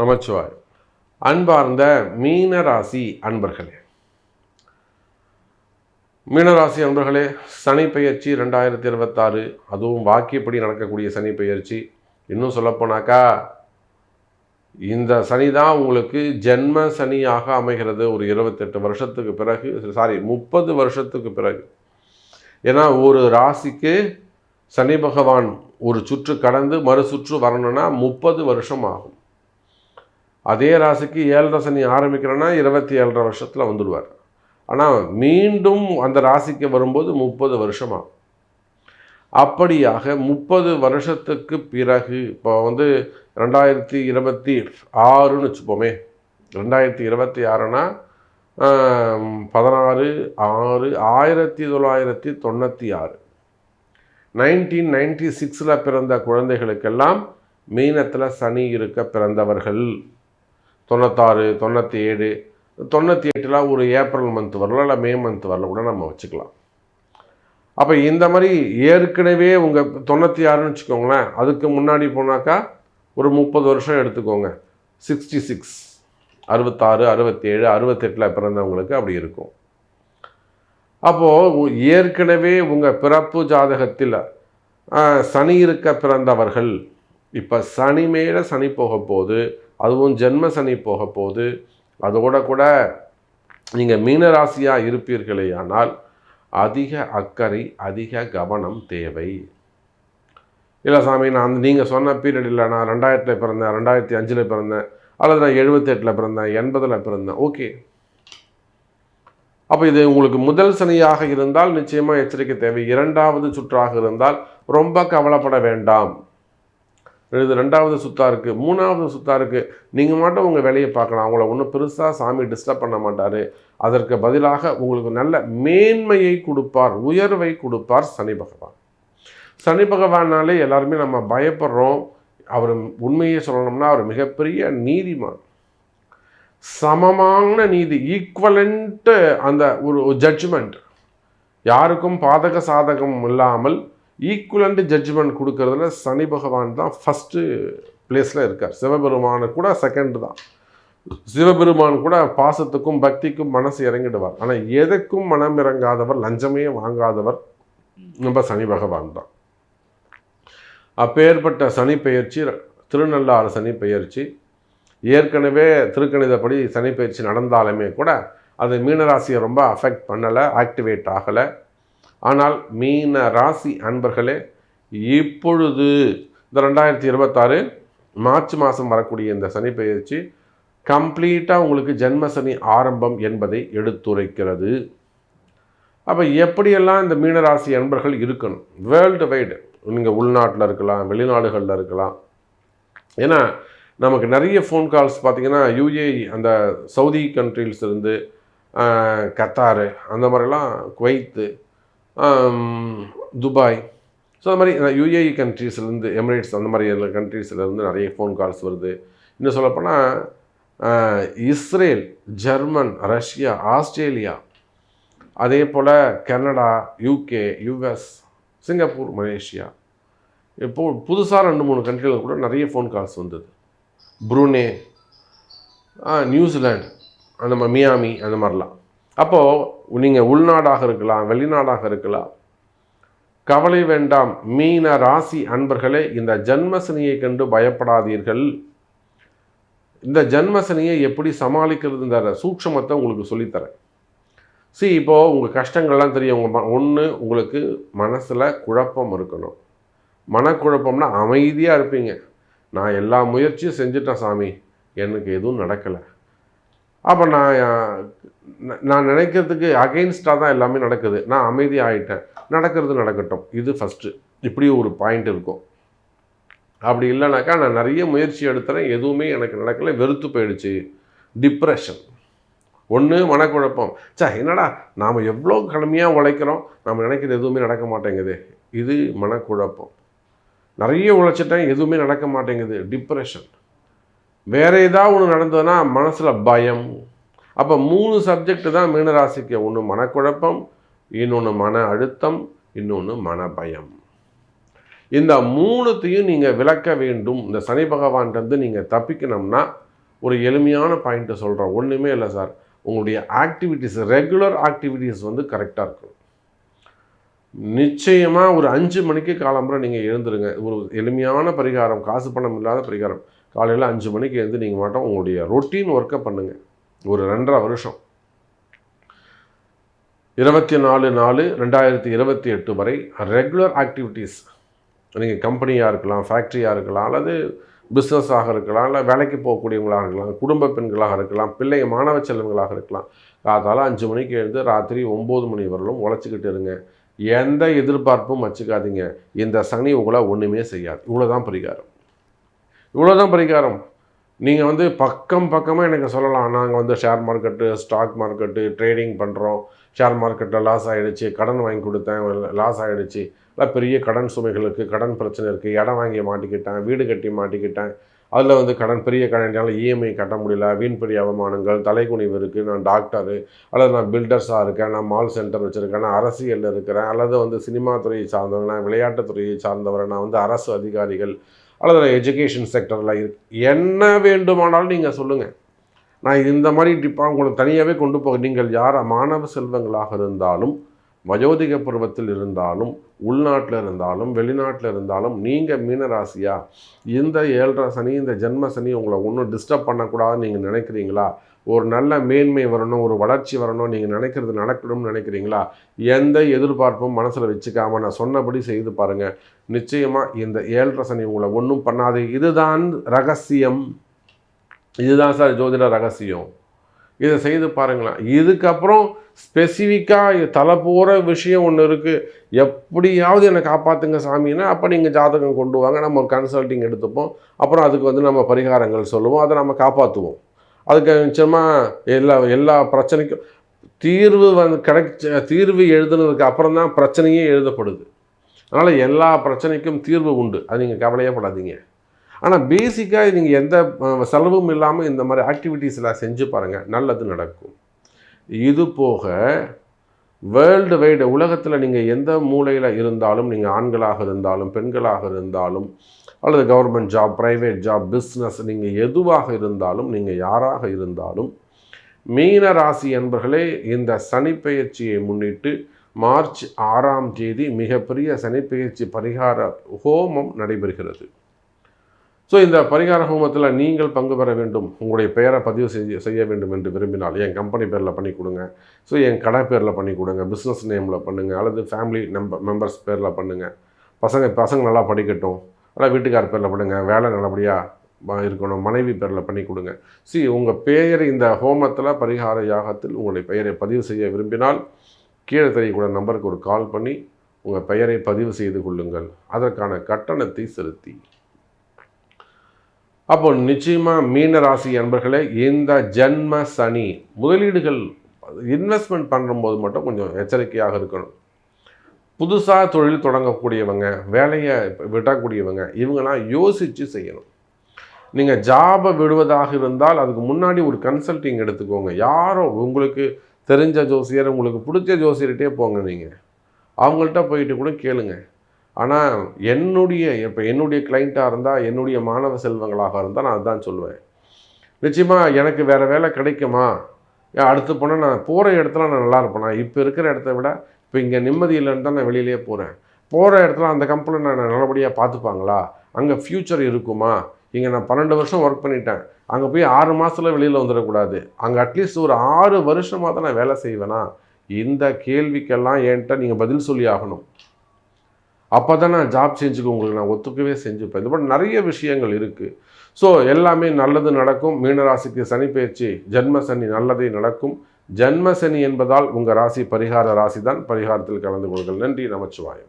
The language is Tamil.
நமச்சிவாய். அன்பார்ந்த மீனராசி அன்பர்களே, சனி பெயர்ச்சி 2026, அதுவும் வாக்கியப்படி நடக்கக்கூடிய சனி பெயர்ச்சி. இன்னும் சொல்லப்போனாக்கா இந்த சனி தான் உங்களுக்கு ஜென்ம சனியாக அமைகிறது ஒரு 28 வருஷத்துக்கு பிறகு, 30 வருஷத்துக்கு பிறகு. ஏன்னா ஒரு ராசிக்கு சனி பகவான் ஒரு சுற்று கடந்து மறு சுற்று வரணும்னா 30 வருஷம் ஆகும். அதே ராசிக்கு 7 சனி ஆரம்பிக்கிறோன்னா 27 வருஷத்தில் வந்துடுவார். ஆனால் மீண்டும் அந்த ராசிக்கு வரும்போது 30 வருஷமாக. அப்படியாக 30 வருஷத்துக்கு பிறகு இப்போ 2026ன்னு வச்சுப்போமே, 2026னா 16/6/1996 1996 பிறந்த குழந்தைகளுக்கெல்லாம் மீனத்தில் சனி இருக்க பிறந்தவர்கள். 96, 97, 98 ஒரு ஏப்ரல் மந்த் வரல, இல்லை மே மந்த் வரல கூட நம்ம வச்சுக்கலாம். அப்போ இந்த மாதிரி ஏற்கனவே உங்கள் 96ன்னு வச்சுக்கோங்களேன், அதுக்கு முன்னாடி போனாக்கா ஒரு 30 வருஷம் எடுத்துக்கோங்க. 66, 66, 67, 68 பிறந்தவங்களுக்கு அப்படி இருக்கும். அப்போது ஏற்கனவே உங்கள் பிறப்பு ஜாதகத்தில் சனி இருக்க பிறந்தவர்கள் இப்போ சனி மேலே சனி போக போகுது, அதுவும் ஜென்ம சனி போக போகுது. அதோட கூட நீங்கள் மீனராசியாக இருப்பீர்களே ஆனால் அதிக அக்கறை, அதிக கவனம் தேவை. இல்லை சாமி, நான் நீங்கள் சொன்ன பீரியட் இல்லை, நான் 2000 பிறந்தேன், 2005 பிறந்தேன், அல்லது நான் 78 பிறந்தேன், 80 பிறந்தேன், ஓகே. அப்போ இது உங்களுக்கு முதல் சனியாக இருந்தால் நிச்சயமாக எச்சரிக்கை தேவை. 2வது சுற்றாக இருந்தால் ரொம்ப கவலைப்பட வேண்டாம். இது 2வது சுற்றா இருக்குது, 3வது சுற்றா இருக்குது, நீங்கள் மட்டும் உங்கள் வேலையை பார்க்கலாம். அவங்கள ஒன்றும் பெருசாக சாமி டிஸ்டர்ப் பண்ண மாட்டார். அதற்கு பதிலாக உங்களுக்கு நல்ல மேன்மையை கொடுப்பார், உயர்வை கொடுப்பார் சனி பகவான். சனி பகவானாலே எல்லாருமே நம்ம பயப்படுறோம். அவர் உண்மையை சொல்லணும்னா அவர் மிகப்பெரிய நீதிமான், சமமான நீதி, ஈக்குவலண்ட்டு அந்த ஒரு ஜட்ஜ்மெண்ட், யாருக்கும் பாதக சாதகம் இல்லாமல் ஈக்குவலண்ட் ஜட்ஜ்மெண்ட் கொடுக்கறதுல சனி பகவான் தான் ஃபஸ்ட்டு பிளேஸில் இருக்கார். சிவபெருமானு கூட செகண்ட் தான். சிவபெருமான் கூட பாசத்துக்கும் பக்திக்கும் மனசு இறங்கிடுவார். ஆனால் எதுக்கும் மனம் இறங்காதவர், லஞ்சமே வாங்காதவர் நம்ம சனி பகவான் தான். அப்பேற்பட்ட சனி பெயர்ச்சி, திருநள்ளாறு சனி பெயர்ச்சி, ஏற்கனவே திருக்கணிதப்படி சனி பயிற்சி நடந்தாலுமே கூட அது மீனராசியை ரொம்ப அஃபெக்ட் பண்ணலை, ஆக்டிவேட் ஆகலை. ஆனால் மீன ராசி அன்பர்களே, இப்பொழுது இந்த 2026 மார்ச் மாதம் வரக்கூடிய இந்த சனி பயிற்சி கம்ப்ளீட்டாக உங்களுக்கு ஜென்ம சனி ஆரம்பம் என்பதை எடுத்துரைக்கிறது. அப்போ எப்படியெல்லாம் இந்த மீனராசி அன்பர்கள் இருக்கணும் வேர்ல்டு வைடு, நீங்கள் உள்நாட்டில் இருக்கலாம், வெளிநாடுகளில் இருக்கலாம். ஏன்னா நமக்கு நிறைய ஃபோன் கால்ஸ் பார்த்திங்கன்னா யுஏஇ, அந்த சவுதி கண்ட்ரிஸ்லேருந்து, கத்தாரு, அந்த மாதிரிலாம், குவைத்து, துபாய், ஸோ அந்த மாதிரி யுஏஇ கண்ட்ரீஸ்லேருந்து, எமிரேட்ஸ், அந்த மாதிரி கண்ட்ரீஸ்லேருந்து நிறைய ஃபோன் கால்ஸ் வருது. இன்னும் சொல்லப்போனால் இஸ்ரேல், ஜெர்மன், ரஷ்யா, ஆஸ்திரேலியா, அதே போல் Canada, UK, US, Singapore, Malaysia, இப்போது புதுசாக 2-3 கண்ட்ரியில் கூட நிறைய ஃபோன் கால்ஸ் வந்தது. புருனே, நியூசிலாந்து, அந்த மாதிரி மியாமி, அந்த மாதிரிலாம். அப்போது நீங்கள் உள்நாடாக இருக்கலாம், வெளிநாடாக இருக்கலாம், கவலை வேண்டாம். மீன ராசி அன்பர்களே, இந்த ஜன்மசனியை கண்டு பயப்படாதீர்கள். இந்த ஜன்மசனியை எப்படி சமாளிக்கிறதுன்ற சூட்சமத்தை உங்களுக்கு சொல்லித்தரேன். இப்போது உங்கள் கஷ்டங்கள்லாம் தெரியும். ஒன்று, உங்களுக்கு மனசில் குழப்பம் இருக்கணும். மனக்குழப்பம்னா அமைதியாக இருப்பீங்க. நான் எல்லா முயற்சியும் செஞ்சுட்டேன் சாமி, எனக்கு எதுவும் நடக்கலை. அப்போ நான் நினைக்கிறதுக்கு அகெயின்ஸ்டாக தான் எல்லாமே நடக்குது, நான் அமைதியாக ஆகிட்டேன், நடக்கிறது நடக்கட்டும், இது ஃபஸ்ட்டு. இப்படி ஒரு பாயிண்ட் இருக்கும். அப்படி இல்லைனாக்கா நான் நிறைய முயற்சி எடுத்துறேன், எதுவுமே எனக்கு நடக்கலை, வெறுத்து போயிடுச்சு, டிப்ரெஷன். ஒன்று மனக்குழப்பம், என்னடா நாம் எவ்வளோ கடுமையாக உழைக்கிறோம், நம்ம நினைக்கிறது எதுவுமே நடக்க மாட்டேங்குது, இது மனக்குழப்பம். நிறைய உழைச்சிட்டேன், எதுவுமே நடக்க மாட்டேங்குது, டிப்ரெஷன். வேறு ஏதாவது ஒன்று நடந்ததுன்னா மனசில் பயம். அப்போ 3 சப்ஜெக்ட் தான் மீனராசிக்கு. ஒன்று மனக்குழப்பம், இன்னொன்று மன அழுத்தம், இன்னொன்று மன பயம். இந்த 3த்தையும் நீங்கள் விளக்க வேண்டும். இந்த சனி பகவான்கிட்ட நீங்கள் தப்பிக்கணும்னா ஒரு எளிமையான பாயிண்ட்டை சொல்கிறேன். ஒன்றுமே இல்லை சார், உங்களுடைய ஆக்டிவிட்டீஸ், ரெகுலர் ஆக்டிவிட்டீஸ் கரெக்டாக இருக்கும். நிச்சயமாக ஒரு 5 மணிக்கு காலம்புற நீங்கள் எழுந்துருங்க. ஒரு எளிமையான பரிகாரம், காசு பணம் இல்லாத பரிகாரம். காலையில் 5 மணிக்கு எழுந்து நீங்கள் மட்டும் உங்களுடைய ரொட்டீன் ஒர்க்கை பண்ணுங்கள். ஒரு 2.5 வருஷம், 24/4/2028 வரை ரெகுலர் ஆக்டிவிட்டீஸ். நீங்கள் கம்பெனியாக இருக்கலாம், ஃபேக்ட்ரியாக இருக்கலாம், அல்லது பிஸ்னஸாக இருக்கலாம், இல்லை வேலைக்கு போகக்கூடியவங்களாக இருக்கலாம், குடும்ப பெண்களாக இருக்கலாம், மாணவ செல்வங்களாக இருக்கலாம். காத்தால் 5 மணிக்கு எழுந்து ராத்திரி 9 மணி வரலும் உழைச்சிக்கிட்டு இருங்க. எந்த எதிர்பார்ப்பும் வச்சுக்காதீங்க. இந்த சனி உங்களை ஒன்றுமே செய்யாது. இவ்வளோதான் பரிகாரம். நீங்கள் பக்கமாக எனக்கு சொல்லலாம், நாங்கள் share market, stock market, trading பண்ணுறோம், ஷேர் மார்க்கெட்டில் லாஸ் ஆகிடுச்சு, கடன் வாங்கி கொடுத்தேன், லாஸ் ஆகிடுச்சு, இல்லை பெரிய கடன் சுமைகளுக்கு, கடன் பிரச்சனை இருக்குது, இடம் வாங்கி மாட்டிக்கிட்டேன், வீடு கட்டி மாட்டிக்கிட்டேன், அதில் கடன், பெரிய கடனால் இஎம்ஐ கட்ட முடியல, வீண் பெரிய அவமானங்கள், தலைக்குனிவு இருக்குது, நான் டாக்டரு, அல்லது நான் பில்டர்ஸாக இருக்கேன், நான் மால் சென்டர் வச்சுருக்கேன், நான் அரசியலில் இருக்கிறேன், அல்லது சினிமா துறையை சார்ந்தவர், நான் விளையாட்டுத்துறையை சார்ந்தவர், நான் அரசு அதிகாரிகள், அல்லது நான் எஜுகேஷன் செக்டரில் என்ன வேண்டுமானாலும் நீங்கள் சொல்லுங்கள். நான் இந்த மாதிரி டிப்பாக உங்களுக்கு தனியாகவே கொண்டு போக. நீங்கள் யார் மாணவ செல்வங்களாக இருந்தாலும், வயோதிக பருவத்தில் இருந்தாலும், உள்நாட்டில் இருந்தாலும், வெளிநாட்டில் இருந்தாலும், நீங்கள் மீனராசியா இந்த 7.5 சனி, இந்த ஜென்ம சனி உங்களை ஒன்றும் டிஸ்டர்ப் பண்ணக்கூடாதுன்னு நீங்கள் நினைக்கிறீங்களா? ஒரு நல்ல மேன்மை வரணும், ஒரு வளர்ச்சி வரணும் நீங்கள் நினைக்கிறது நடக்கணும்னு நினைக்கிறீங்களா? எந்த எதிர்பார்ப்பும் மனசில் வச்சுக்காமல் நான் சொன்னபடி செய்து பாருங்கள். நிச்சயமாக இந்த 7.5 சனி உங்களை ஒன்றும் பண்ணாது. இதுதான் ரகசியம். இதுதான் சார் ஜோதிட ரகசியம். இதை செய்து பாருங்களேன். இதுக்கப்புறம் ஸ்பெசிஃபிக்காக தலை போகிற விஷயம் ஒன்று இருக்குது, எப்படியாவது என்னை காப்பாற்றுங்க சாமின்னா, அப்போ நீங்கள் ஜாதகம் கொண்டு வாங்க, நம்ம ஒரு கன்சல்ட்டிங் எடுத்துப்போம். அப்புறம் அதுக்கு நம்ம பரிகாரங்கள் சொல்லுவோம், அதை நம்ம காப்பாற்றுவோம். அதுக்கு நிச்சயமாக எல்லா பிரச்சனைக்கும் தீர்வு தீர்வு எழுதுனதுக்கு அப்புறம் தான் பிரச்சனையே எழுதப்படுது. அதனால் எல்லா பிரச்சனைக்கும் தீர்வு உண்டு, அது நீங்கள் கவலையே படாதீங்க. ஆனால் பேசிக்காக நீங்கள் எந்த செலவும் இல்லாமல் இந்த மாதிரி ஆக்டிவிட்டீஸ்லாம் செஞ்சு பாருங்கள், நல்லது நடக்கும். இது போக வேர்ல்டு வைடு உலகத்தில் நீங்கள் எந்த மூலையில் இருந்தாலும், நீங்கள் ஆண்களாக இருந்தாலும், பெண்களாக இருந்தாலும், அல்லது government job, private job, business, நீங்கள் எதுவாக இருந்தாலும், நீங்கள் யாராக இருந்தாலும், மீன ராசி என்பர்களே, இந்த சனிப்பெயர்ச்சியை முன்னிட்டு மார்ச் 6ஆம் தேதி மிகப்பெரிய சனிப்பெயர்ச்சி பரிகார ஹோமம் நடைபெறுகிறது. ஸோ இந்த பரிகார ஹோமத்தில் நீங்கள் பங்கு பெற வேண்டும், உங்களுடைய பெயரை பதிவு செய்ய வேண்டும் என்று விரும்பினால் என் கம்பெனி பேரில் பண்ணி கொடுங்க, ஸோ என் கடை பேரில் பண்ணி கொடுங்க, பிஸ்னஸ் நேமில் பண்ணுங்கள், அல்லது ஃபேமிலி மெம்பர்ஸ் பேரில் பண்ணுங்கள், பசங்க நல்லா படிக்கட்டும், அல்லது வீட்டுக்கார பேரில் பண்ணுங்கள், வேலை நல்லபடியாக இருக்கணும், மனைவி பேரில் பண்ணி கொடுங்க. உங்கள் பெயரை இந்த ஹோமத்தில் பரிகார யாகத்தில் உங்களுடைய பெயரை பதிவு செய்ய விரும்பினால் கீழே தெரியக்கூடிய நம்பருக்கு ஒரு கால் பண்ணி உங்கள் பெயரை பதிவு செய்து கொள்ளுங்கள், அதற்கான கட்டணத்தை செலுத்தி. அப்போ நிச்சயமாக மீன ராசி அன்பர்களே, இந்த ஜென்ம சனி முதலீடுகள் இன்வெஸ்ட்மெண்ட் பண்ணும்போது மட்டும் கொஞ்சம் எச்சரிக்கையாக இருக்கணும். புதுசாக தொழில் தொடங்கக்கூடியவங்க, வேலையை விடக்கூடியவங்க, இவங்கெல்லாம் யோசித்து செய்யணும். நீங்கள் ஜாபை விடுவதாக இருந்தால் அதுக்கு முன்னாடி ஒரு கன்சல்ட்டிங் எடுத்துக்கோங்க. யாரோ உங்களுக்கு தெரிஞ்ச ஜோசியர், உங்களுக்கு பிடிச்ச ஜோசியர்கிட்டே போங்க. நீங்கள் அவங்கள்ட்ட போயிட்டு கூட கேளுங்க. ஆனால் என்னுடைய கிளைண்ட்டாக இருந்தால், என்னுடைய மாணவ செல்வங்களாக இருந்தால் நான் அதுதான் சொல்லுவேன். நிச்சயமாக எனக்கு வேறு வேலை கிடைக்குமா, அடுத்து போனால் நான் போகிற இடத்துல நான் நல்லா இருப்பேனா, இப்போ இருக்கிற இடத்த விட இப்போ இங்கே நிம்மதி இல்லைன்னு தான் நான் வெளியிலே போகிற இடத்துல அந்த கம்பெனி நான் நல்லபடியாக பார்த்துப்பாங்களா, அங்கே ஃப்யூச்சர் இருக்குமா, இங்கே நான் 12 வருஷம் ஒர்க் பண்ணிட்டேன், அங்கே போய் 6 மாதத்தில் வெளியில் வந்துடக்கூடாது, அங்கே அட்லீஸ்ட் ஒரு 6 வருஷமாக தான் நான் வேலை செய்வேனா, இந்த கேள்விக்கெல்லாம் என்கிட்ட நீங்கள் பதில் சொல்லி ஆகணும். அப்போ தான் நான் ஜாப் சேஞ்சுக்கு உங்களுக்கு நான் ஒத்துக்கவே செஞ்சுப்பேன். இது போல் நிறைய விஷயங்கள் இருக்குது. ஸோ எல்லாமே நல்லது நடக்கும். மீனராசிக்கு சனி பயிற்சி ஜென்ம சனி நல்லதே நடக்கும். ஜென்ம சனி என்பதால் உங்கள் ராசி பரிகார ராசி தான். பரிகாரத்தில் கலந்து கொள்ளுங்கள். நன்றி. நமச்சிவாயம்.